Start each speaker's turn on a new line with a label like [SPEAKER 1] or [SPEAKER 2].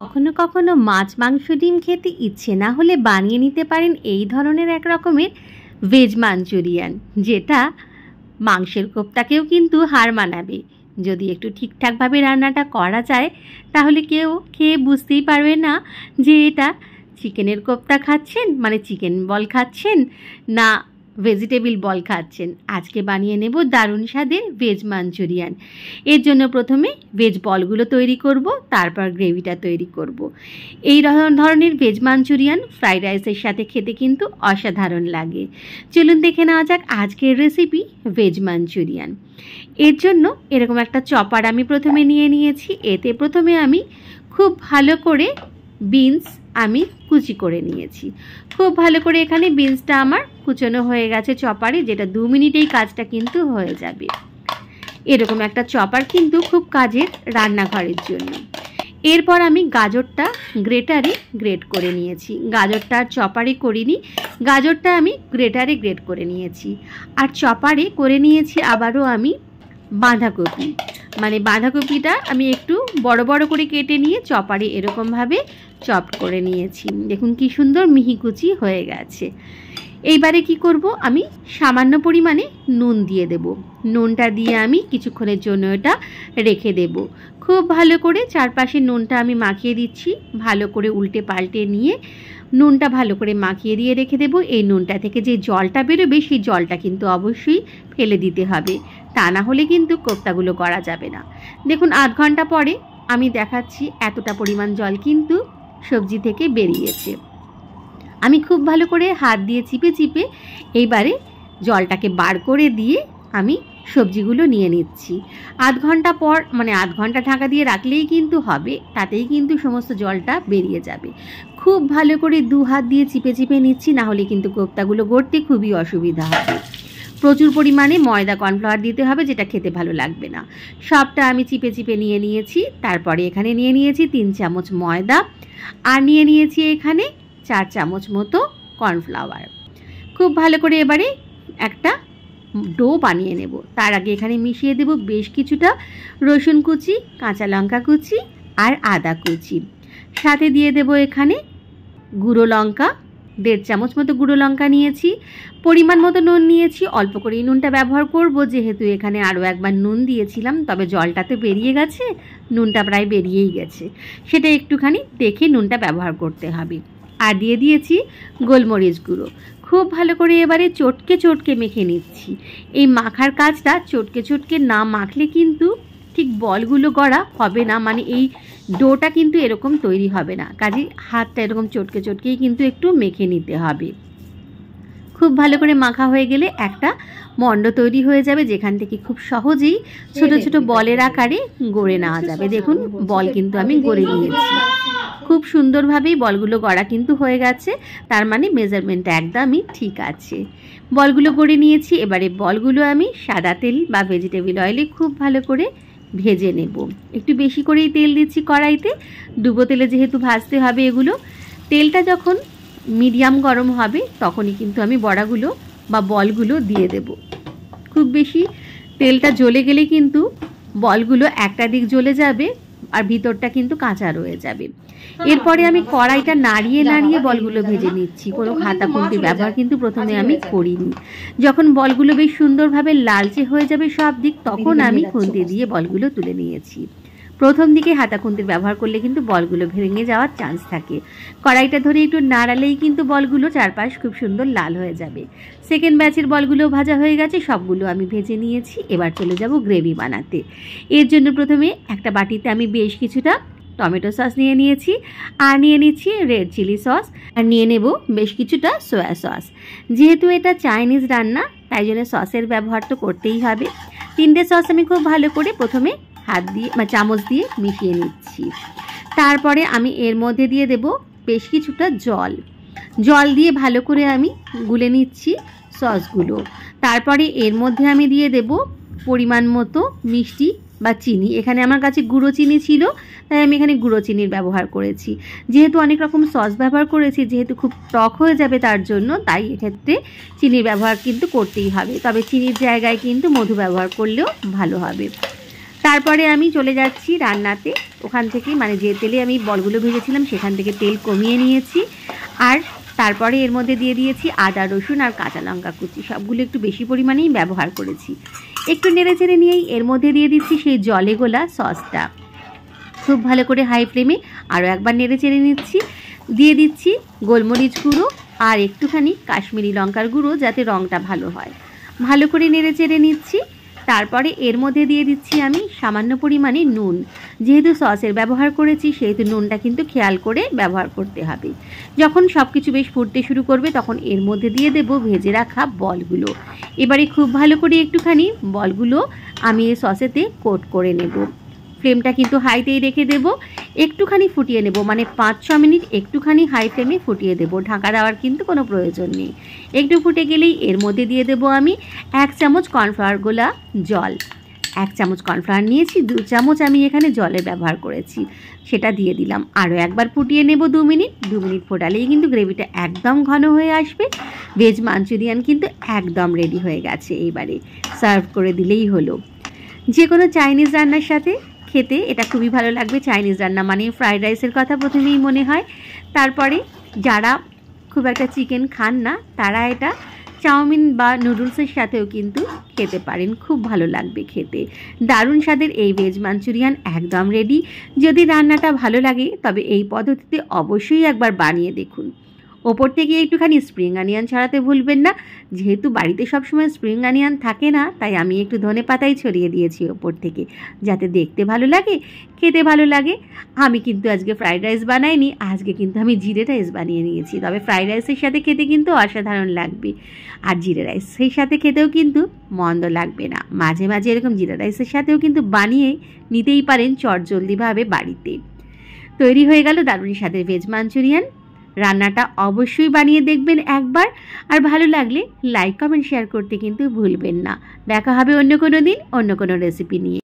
[SPEAKER 1] কখনো কখনো মাছ মাংস ডিম খেতে ইচ্ছে না হলে বানিয়ে নিতে পারেন এই ধরনের এক রকমের ভেজ মাঞ্চুরিয়ান, যেটা মাংসের কোপ্তাকেও কিন্তু হার মানাবে। যদি একটু ঠিকঠাকভাবে রান্নাটা করা যায় তাহলে কেউ খেয়ে বুঝতেই পারবে না যে এটা চিকেনের কোপ্তা খাচ্ছেন, মানে চিকেন বল খাচ্ছেন, না ভেজিটেবল বল খাচ্ছেন। আজকে বানিয়ে নেব দারুণ স্বাদের ভেজ মাঞ্চুরিয়ান। এর জন্য প্রথমে ভেজ বলগুলো তৈরি করব, তারপর গ্রেভিটা তৈরি করব। এই ধরনের ভেজ মাঞ্চুরিয়ান ফ্রাইড রাইসের সাথে খেতে কিন্তু অসাধারণ লাগে। চলুন দেখে নেওয়া যাক আজকের রেসিপি ভেজ মাঞ্চুরিয়ান। এর জন্য এরকম একটা চপার আমি প্রথমে নিয়ে নিয়েছি। এতে প্রথমে আমি খুব ভালো করে বিনস আমি কুচি করে নিয়েছি। খুব ভালো করে এখানে বিনসটা আমার কুচনো হয়ে গেছে চপারে, যেটা 2 মিনিটেই কাজটা কিন্তু হয়ে যাবে। এরকম একটা চপার কিন্তু খুব কাজের রান্নাঘরের জন্য। এরপর আমি গাজরটা গ্রেটারে গ্রেট করে নিয়েছি। গাজরটা আর চপারে করিনি, গাজরটা আমি গ্রেটারে গ্রেট করে নিয়েছি। আর চপারে করে নিয়েছি আবারও আমি বাঁধাকপি, মানে বাঁধাকপিটা আমি একটু বড় বড় করে কেটে নিয়ে চপারে এরকমভাবে চপ করে নিয়েছি। দেখুন কি সুন্দর মিহি কুচি হয়ে গেছে। এইবারে কি করব, আমি সামান্য পরিমাণে নুন দিয়ে দেব। নুনটা দিয়ে আমি কিছুক্ষণের জন্য এটা রেখে দেব। খুব ভালো করে চারপাশে নুনটা আমি মাখিয়ে দিচ্ছি। ভালো করে উল্টে পাল্টে নিয়ে নুনটা ভালো করে মাখিয়ে দিয়ে রেখে দেব। এই নুনটা থেকে যে জলটা বেরোবে সেই জলটা কিন্তু অবশ্যই ফেলে দিতে হবে, তা না হলে কিন্তু কোপ্তাগুলো করা যাবে না। দেখুন আধ ঘন্টা পরে আমি দেখাচ্ছি এতটা পরিমাণ জল কিন্তু সবজি থেকে বেরিয়েছে। আমি খুব ভালো করে হাত দিয়ে চিপে চিপে এইবারে জলটাকে বার করে দিয়ে আমি সবজিগুলো নিয়ে নিচ্ছি। আধ ঘন্টা পর, মানে আধ ঘন্টা ঢাকা দিয়ে রাখলেই কিন্তু হবে, তাতেই কিন্তু সমস্ত জলটা বেরিয়ে যাবে। খুব ভালো করে 2 হাত দিয়ে চিপে চিপে নিচ্ছি, না হলে কিন্তু কোপ্তাগুলো গড়তে খুবই অসুবিধা হবে। প্রচুর পরিমাণে ময়দা কর্নফ্লাওয়ার দিতে হবে, যেটা খেতে ভালো লাগবে না। সবটা আমি চিপে চিপে নিয়ে নিয়েছি। তারপরে এখানে নিয়ে নিয়েছি 3 চামচ ময়দা, আর নিয়ে নিয়েছি এখানে 4 চামচ মতো কর্নফ্লাওয়ার। খুব ভালো করে এবারে একটা ডো বানিয়ে নেব। তার আগে এখানে মিশিয়ে দেব বেশ কিছুটা রসুন কুচি, কাঁচা লঙ্কা কুচি আর আদা কুচি। সাথে দিয়ে দেব এখানে গুঁড়ো লঙ্কা, 1.5 চামচ মতো গুঁড়ো লঙ্কা নিয়েছি। পরিমাণ মতো নুন নিয়েছি, অল্প করেই নুনটা ব্যবহার করব, যেহেতু এখানে আরও একবার নুন দিয়েছিলাম। তবে জলটা তো বেরিয়ে গেছে, নুনটা প্রায় বেরিয়েই গেছে, সেটা একটুখানি দেখে নুনটা ব্যবহার করতে হবে। আর দিয়ে দিয়েছি গোলমরিচ গুঁড়ো। খুব ভালো করে এবারে চটকে চটকে মেখে নিচ্ছি। এই মাখার কাজটা চটকে চটকে না মাখলে কিন্তু ঠিক বলগুলো গড়া হবে না, মানে এই ডোটা কিন্তু এরকম তৈরি হবে না। কাজেই হাতটা এরকম চটকে চটকেই কিন্তু একটু মেখে নিতে হবে। খুব ভালো করে মাখা হয়ে গেলে একটা মণ্ড তৈরি হয়ে যাবে, যেখান থেকে খুব সহজেই ছোট ছোট বলের আকারে গড়ে নেওয়া যাবে। দেখুন বল কিন্তু আমি গড়ে নিয়েছি। খুব সুন্দরভাবেই বলগুলো গড়া কিন্তু হয়ে গেছে, তার মানে মেজারমেন্টটা একদমই ঠিক আছে। বলগুলো গড়ে নিয়েছি। এবারে বলগুলো আমি সাদা তেল বা ভেজিটেবল অয়েলে খুব ভালো করে ভেজে নেব। একটু বেশি করেই তেল দিচ্ছি কড়াইতে, ডুবো তেলে যেহেতু ভাজতে হবে এগুলো। তেলটা যখন মিডিয়াম গরম হবে তখনই কিন্তু আমি বড়াগুলো বা বলগুলো দিয়ে দেব। খুব বেশি তেলটা জ্বলে গেলে কিন্তু বলগুলো একটা দিক জ্বলে যাবে আর ভিতরটা কিন্তু কাঁচা রয়ে যাবে। এরপরে আমি কড়াইটা নাড়িয়ে নাড়িয়ে বলগুলো ভেজে নিচ্ছি। কোনো হাতা খুন্তির ব্যবহার কিন্তু প্রথমে আমি করিনি। যখন বলগুলো বেশ সুন্দরভাবে লালচে হয়ে যাবে সব দিক, তখন আমি খুন্তি দিয়ে বলগুলো তুলে নিয়েছি। প্রথম দিকে হাতা খুন্তির ব্যবহার করলে কিন্তু বলগুলো ভেঙে যাওয়ার চান্স থাকে। কড়াইটা ধরে একটু নাড়ালেই কিন্তু বলগুলো চারপাশ খুব সুন্দর লাল হয়ে যাবে। সেকেন্ড ব্যাচের বলগুলো ভাজা হয়ে গেছে, সবগুলো আমি ভেজে নিয়েছি। এবার চলে যাব গ্রেভি বানাতে। এর জন্য প্রথমে একটা বাটিতে আমি বেশ কিছুটা টমেটো সস নিয়ে নিয়েছি, আর নিয়ে নিচ্ছি রেড চিলি সস, আর নিয়ে নেব বেশ কিছুটা সয়া সস। যেহেতু এটা চাইনিজ রান্না, তাই জন্য সসের ব্যবহার তো করতেই হবে। 3টে সস আমি খুব ভালো করে প্রথমে হাত দিয়ে বা চামচ দিয়ে মিশিয়ে নিচ্ছি। তারপরে আমি এর মধ্যে দিয়ে দেব বেশ কিছুটা জল। জল দিয়ে ভালো করে আমি গুলে নিচ্ছি সসগুলো। তারপরে এর মধ্যে আমি দিয়ে দেব পরিমাণ মতো মিষ্টি বা চিনি। এখানে আমার কাছে গুঁড়ো চিনি ছিল, তাই আমি এখানে গুঁড়ো চিনির ব্যবহার করেছি। যেহেতু অনেক রকম সস ব্যবহার করেছি, যেহেতু খুব টক হয়ে যাবে তার জন্য, তাই এক্ষেত্রে চিনির ব্যবহার কিন্তু করতেই হবে। তবে চিনির জায়গায় কিন্তু মধু ব্যবহার করলেও ভালো হবে। তারপরে আমি চলে যাচ্ছি রান্নাতে। ওখান থেকে মানে যে তেলে আমি বলগুলো ভেজেছিলাম সেখান থেকে তেল কমিয়ে নিয়েছি। আর তারপরে এর মধ্যে দিয়ে দিয়েছি আদা রসুন আর কাঁচা লঙ্কা কুচি, সবগুলো একটু বেশি পরিমাণেই ব্যবহার করেছি। একটু নেড়ে চেড়ে নিয়েই এর মধ্যে দিয়ে দিচ্ছি সেই জলে গোলা সসটা। খুব ভালো করে হাই ফ্লেমে আরও একবার নেড়ে চেড়ে নিচ্ছি। দিয়ে দিচ্ছি গোলমরিচ গুঁড়ো আর একটুখানি কাশ্মীরি লঙ্কার গুঁড়ো, যাতে রঙটা ভালো হয়। ভালো করে নেড়ে চেড়ে নিচ্ছি। তারপরে এর মধ্যে দিয়ে দিচ্ছি আমি সামান্য পরিমাণে নুন। যেহেতু সসের ব্যবহার করেছি সেহেতু নুনটা কিন্তু খেয়াল করে ব্যবহার করতে হবে। যখন সব কিছু বেশ ফুটতে শুরু করবে তখন এর মধ্যে দিয়ে দেব ভেজে রাখা বলগুলো। এবারে খুব ভালো করে একটুখানি বলগুলো আমি এই সসেতে কোট করে নেব। ফ্লেমটা কিন্তু হাইতেই রেখে দেব। একটুখানি ফুটিয়ে নেব, মানে 5-6 মিনিট একটুখানি হাই ফ্লেমে ফুটিয়ে দেব। ঢাকা দেওয়ার কিন্তু কোনো প্রয়োজন নেই। একটু ফুটে গেলেই এর মধ্যে দিয়ে দেব আমি 1 চামচ কর্নফ্লাওয়ার গোলা জল। 1 চামচ কর্নফ্লাওয়ার নিয়েছি, 2 চামচ আমি এখানে জলের ব্যবহার করেছি, সেটা দিয়ে দিলাম। আরও একবার ফুটিয়ে নেব 2 মিনিট। 2 মিনিট ফোটালেই কিন্তু গ্রেভিটা একদম ঘন হয়ে আসবে। ভেজ মাঞ্চুরিয়ান কিন্তু একদম রেডি হয়ে গেছে। এইবারে সার্ভ করে দিলেই হলো। যে কোনো চাইনিজ রান্নার সাথে খেতে এটা খুবই ভালো লাগবে। চাইনিজ রান্না মানে ফ্রাইড রাইসের কথা প্রথমেই মনে হয়। তারপরে যারা খুব একটা চিকেন খান না তারা এটা চাউমিন বা নুডলসের সাথেও কিন্তু খেতে পারেন, খুব ভালো লাগবে খেতে। দারুণ স্বাদের এই ভেজ মাঞ্চুরিয়ান একদম রেডি। যদি রান্নাটা ভালো লাগে তবে এই পদ্ধতিতে অবশ্যই একবার বানিয়ে দেখুন। ওপর থেকে একটুখানি স্প্রিং অনিয়ন ছড়াতে ভুলবেন না। যেহেতু বাড়িতে সবসময় স্প্রিং অনিয়ন থাকে না, তাই আমি একটু ধনেপাতাই ছড়িয়ে দিয়েছি ওপর থেকে, যাতে দেখতে ভালো লাগে, খেতে ভালো লাগে। আমি কিন্তু আজকে ফ্রাইড রাইস বানাইনি, আজকে কিন্তু আমি জিরে রাইস বানিয়ে নিয়েছি। তবে ফ্রাইড রাইসের সাথে খেতে কিন্তু অসাধারণ লাগবে, আর জিরে রাইসের সাথে খেতেও কিন্তু মন্দ লাগবে না। মাঝে মাঝে এরকম জিরে রাইসের সাথেও কিন্তু বানিয়ে নিতেই পারেন চটজলদিভাবে বাড়িতে। তৈরি হয়ে গেল দারুণ স্বাদের ভেজ মাঞ্চুরিয়ান। রান্নাটা অবশ্যই বানিয়ে দেখবেন একবার, আর ভালো লাগলে লাইক কমেন্ট শেয়ার করতে কিন্তু ভুলবেন না। দেখা হবে অন্য কোনো দিন অন্য কোনো রেসিপি নিয়ে।